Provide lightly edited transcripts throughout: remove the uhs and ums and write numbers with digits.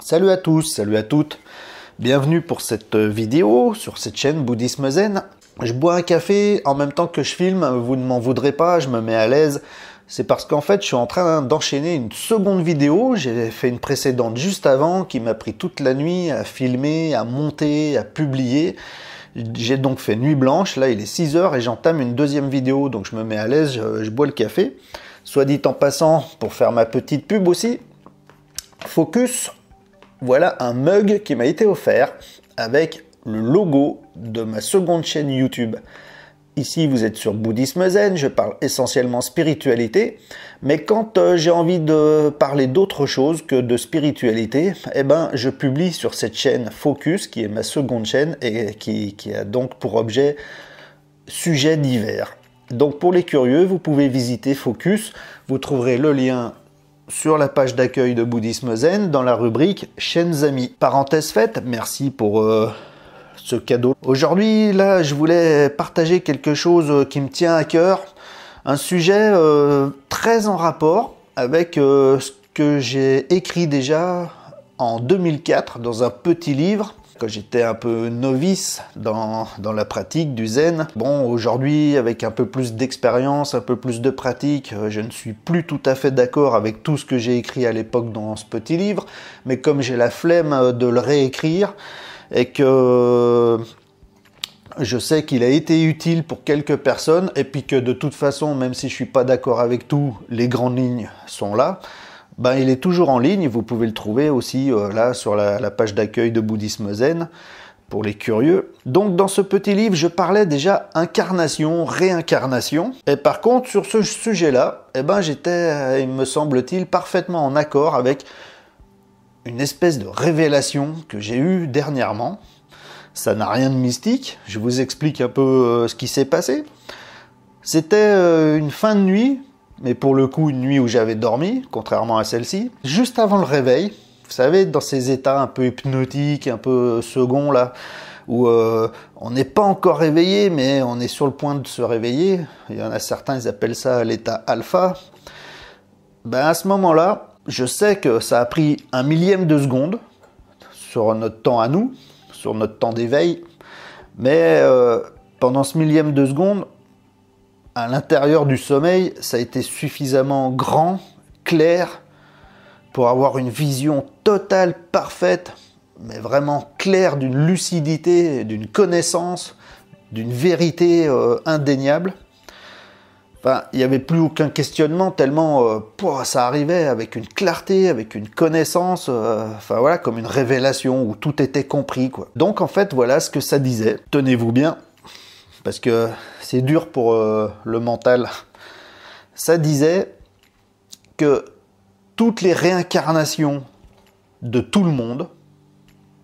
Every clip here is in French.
Salut à tous, salut à toutes, bienvenue pour cette vidéo sur cette chaîne Bouddhisme Zen. Je bois un café en même temps que je filme, vous ne m'en voudrez pas, je me mets à l'aise. C'est parce qu'en fait je suis en train d'enchaîner une seconde vidéo, j'ai fait une précédente juste avant qui m'a pris toute la nuit à filmer, à monter, à publier. J'ai donc fait nuit blanche, là il est 6 h et j'entame une deuxième vidéo, donc je me mets à l'aise, je bois le café. Soit dit en passant, pour faire ma petite pub aussi, Focus, voilà un mug qui m'a été offert avec le logo de ma seconde chaîne YouTube. Ici, vous êtes sur Bouddhisme Zen, je parle essentiellement spiritualité, mais quand j'ai envie de parler d'autre chose que de spiritualité, eh ben, je publie sur cette chaîne Focus, qui est ma seconde chaîne et qui a donc pour objet sujets divers. Donc pour les curieux, vous pouvez visiter Focus, vous trouverez le lien sur la page d'accueil de Bouddhisme Zen dans la rubrique chaînes amis. Parenthèse faite, merci pour ce cadeau. Aujourd'hui, là, je voulais partager quelque chose qui me tient à cœur, un sujet très en rapport avec ce que j'ai écrit déjà en 2004 dans un petit livre, quand j'étais un peu novice dans la pratique du zen. Bon, aujourd'hui, avec un peu plus d'expérience, un peu plus de pratique, je ne suis plus tout à fait d'accord avec tout ce que j'ai écrit à l'époque dans ce petit livre, mais comme j'ai la flemme de le réécrire, et que je sais qu'il a été utile pour quelques personnes, et puis que de toute façon, même si je suis pas d'accord avec tout, les grandes lignes sont là, ben, il est toujours en ligne, vous pouvez le trouver aussi là sur la page d'accueil de Bouddhisme Zen, pour les curieux. Donc dans ce petit livre, je parlais déjà incarnation, réincarnation, et par contre sur ce sujet-là, eh ben, j'étais, il me semble-t-il, parfaitement en accord avec une espèce de révélation que j'ai eue dernièrement. Ça n'a rien de mystique, je vous explique un peu ce qui s'est passé. C'était une fin de nuit, mais pour le coup une nuit où j'avais dormi, contrairement à celle-ci. Juste avant le réveil, vous savez, dans ces états un peu hypnotiques, un peu seconds là, où on n'est pas encore réveillé, mais on est sur le point de se réveiller. Il y en a certains, ils appellent ça l'état alpha. Ben à ce moment-là, je sais que ça a pris un millième de seconde sur notre temps à nous, sur notre temps d'éveil, mais pendant ce millième de seconde, à l'intérieur du sommeil, ça a été suffisamment grand, clair, pour avoir une vision totale, parfaite, mais vraiment claire, d'une lucidité, d'une connaissance, d'une vérité indéniable. Enfin, il n'y avait plus aucun questionnement, tellement ça arrivait avec une clarté, avec une connaissance, enfin voilà, comme une révélation où tout était compris, quoi. Donc en fait, voilà ce que ça disait. Tenez-vous bien, parce que c'est dur pour le mental. Ça disait que toutes les réincarnations de tout le monde,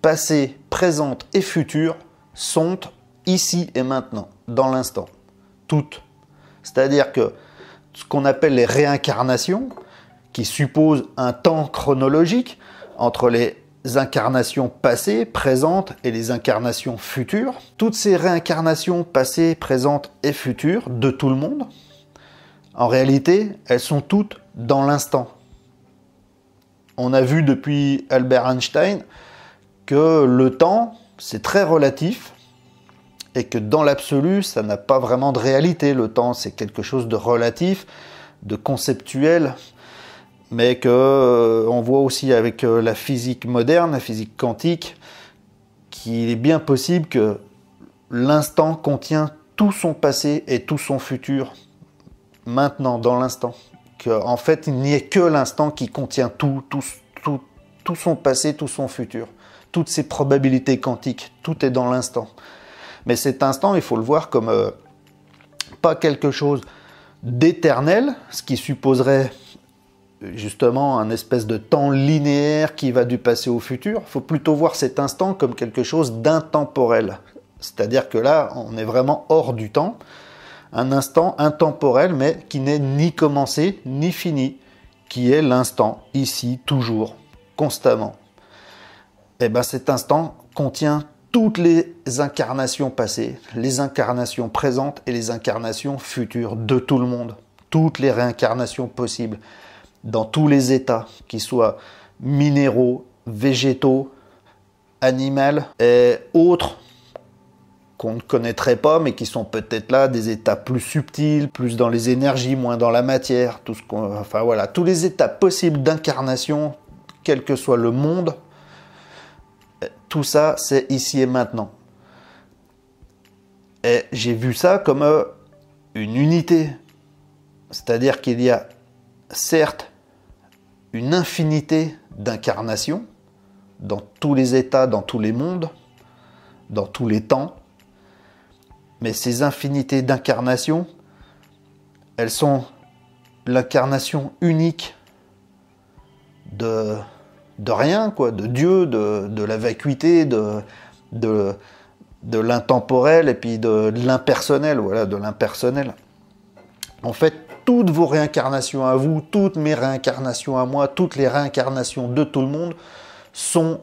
passées, présentes et futures, sont ici et maintenant, dans l'instant. Toutes. C'est-à-dire que ce qu'on appelle les réincarnations, qui supposent un temps chronologique entre les incarnations passées, présentes et les incarnations futures, toutes ces réincarnations passées, présentes et futures de tout le monde, en réalité, elles sont toutes dans l'instant. On a vu depuis Albert Einstein que le temps, c'est très relatif, et que dans l'absolu, ça n'a pas vraiment de réalité. Le temps, c'est quelque chose de relatif, de conceptuel, mais que on voit aussi avec la physique moderne, la physique quantique, qu'il est bien possible que l'instant contient tout son passé et tout son futur, maintenant, dans l'instant. Qu'en fait, il n'y ait que l'instant qui contient tout son passé, tout son futur. Toutes ses probabilités quantiques, tout est dans l'instant. Mais cet instant, il faut le voir comme pas quelque chose d'éternel, ce qui supposerait justement un espèce de temps linéaire qui va du passé au futur. Il faut plutôt voir cet instant comme quelque chose d'intemporel. C'est-à-dire que là, on est vraiment hors du temps. Un instant intemporel, mais qui n'est ni commencé, ni fini, qui est l'instant, ici, toujours, constamment. Et bien cet instant contient toutes les incarnations passées, les incarnations présentes et les incarnations futures de tout le monde. Toutes les réincarnations possibles, dans tous les états, qu'ils soient minéraux, végétaux, animaux et autres qu'on ne connaîtrait pas, mais qui sont peut-être là, des états plus subtils, plus dans les énergies, moins dans la matière, tout ce qu'on, enfin voilà, tous les états possibles d'incarnation, quel que soit le monde, tout ça, c'est ici et maintenant. Et j'ai vu ça comme une unité. C'est-à-dire qu'il y a, certes, une infinité d'incarnations dans tous les états, dans tous les mondes, dans tous les temps. Mais ces infinités d'incarnations, elles sont l'incarnation unique de rien, quoi, de Dieu, de la vacuité, de l'intemporel et puis de l'impersonnel, voilà, de l'impersonnel. En fait, toutes vos réincarnations à vous, toutes mes réincarnations à moi, toutes les réincarnations de tout le monde sont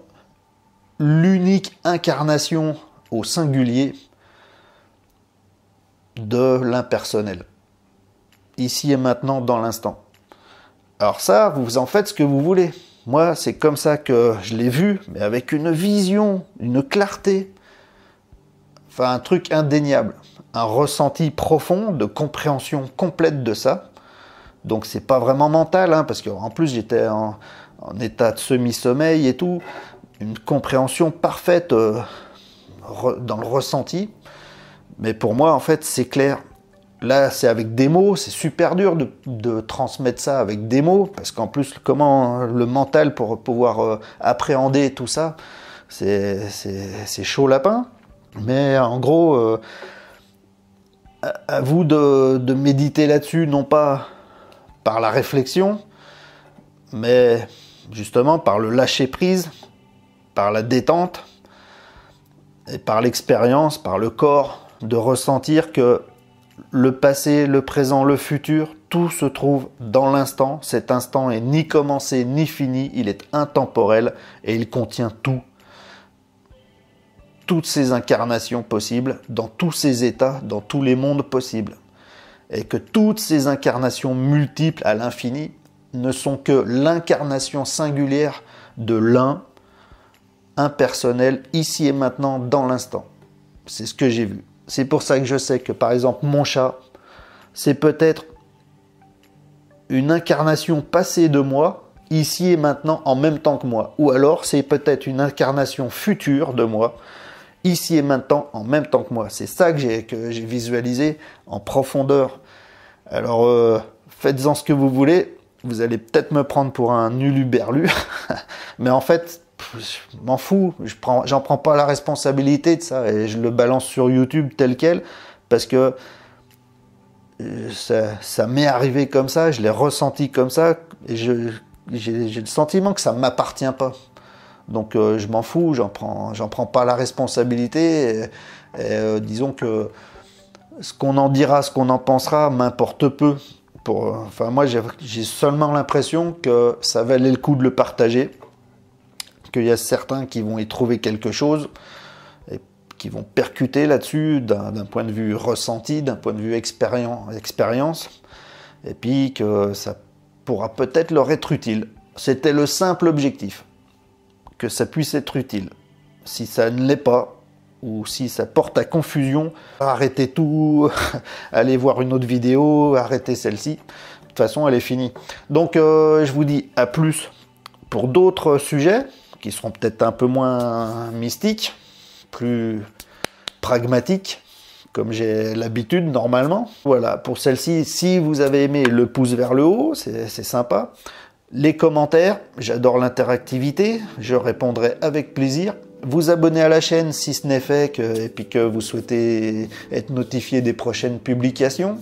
l'unique incarnation au singulier de l'impersonnel. Ici et maintenant, dans l'instant. Alors ça, vous en faites ce que vous voulez. Moi, c'est comme ça que je l'ai vu, mais avec une vision, une clarté. Enfin, un truc indéniable. Un ressenti profond de compréhension complète de ça. Donc, c'est pas vraiment mental, hein, parce qu'en plus, j'étais en état de semi-sommeil et tout. Une compréhension parfaite dans le ressenti. Mais pour moi, en fait, c'est clair. Là, c'est avec des mots, c'est super dur de transmettre ça avec des mots, parce qu'en plus, comment le mental pour pouvoir appréhender tout ça, c'est chaud lapin. Mais en gros, à vous de méditer là-dessus, non pas par la réflexion, mais justement par le lâcher-prise, par la détente, et par l'expérience, par le corps, de ressentir que le passé, le présent, le futur, tout se trouve dans l'instant. Cet instant est ni commencé ni fini, il est intemporel et il contient tout. Toutes ces incarnations possibles, dans tous ces états, dans tous les mondes possibles. Et que toutes ces incarnations multiples à l'infini ne sont que l'incarnation singulière de l'un, impersonnel, ici et maintenant, dans l'instant. C'est ce que j'ai vu. C'est pour ça que je sais que, par exemple, mon chat, c'est peut-être une incarnation passée de moi, ici et maintenant, en même temps que moi. Ou alors, c'est peut-être une incarnation future de moi, ici et maintenant, en même temps que moi. C'est ça que j'ai visualisé en profondeur. Alors, faites-en ce que vous voulez. Vous allez peut-être me prendre pour un uluberlu. Mais en fait, je m'en fous, j'en prends pas la responsabilité de ça et je le balance sur YouTube tel quel parce que ça m'est arrivé comme ça, je l'ai ressenti comme ça et j'ai le sentiment que ça ne m'appartient pas. Donc je m'en fous, j'en prends pas la responsabilité et disons que ce qu'on en dira, ce qu'on en pensera m'importe peu. Enfin moi j'ai seulement l'impression que ça valait le coup de le partager. Qu'il y a certains qui vont y trouver quelque chose et qui vont percuter là-dessus d'un point de vue ressenti, d'un point de vue expérience, et puis que ça pourra peut-être leur être utile. C'était le simple objectif, que ça puisse être utile. Si ça ne l'est pas, ou si ça porte à confusion, arrêtez tout, allez voir une autre vidéo, arrêtez celle-ci. De toute façon, elle est finie. Donc, je vous dis à plus pour d'autres sujets qui seront peut-être un peu moins mystiques, plus pragmatiques, comme j'ai l'habitude normalement. Voilà, pour celle-ci, si vous avez aimé, le pouce vers le haut, c'est sympa. Les commentaires, j'adore l'interactivité, je répondrai avec plaisir. Vous abonner à la chaîne si ce n'est fait, et puis que vous souhaitez être notifié des prochaines publications.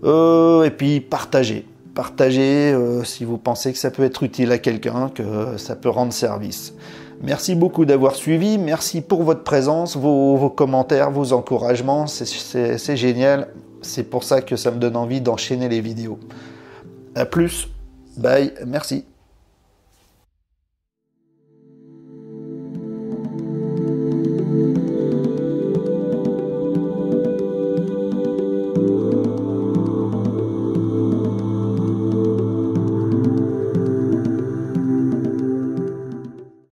Et puis partagez. Partagez si vous pensez que ça peut être utile à quelqu'un, que ça peut rendre service. Merci beaucoup d'avoir suivi, merci pour votre présence, vos commentaires, vos encouragements, c'est génial. C'est pour ça que ça me donne envie d'enchaîner les vidéos. A plus, bye, merci.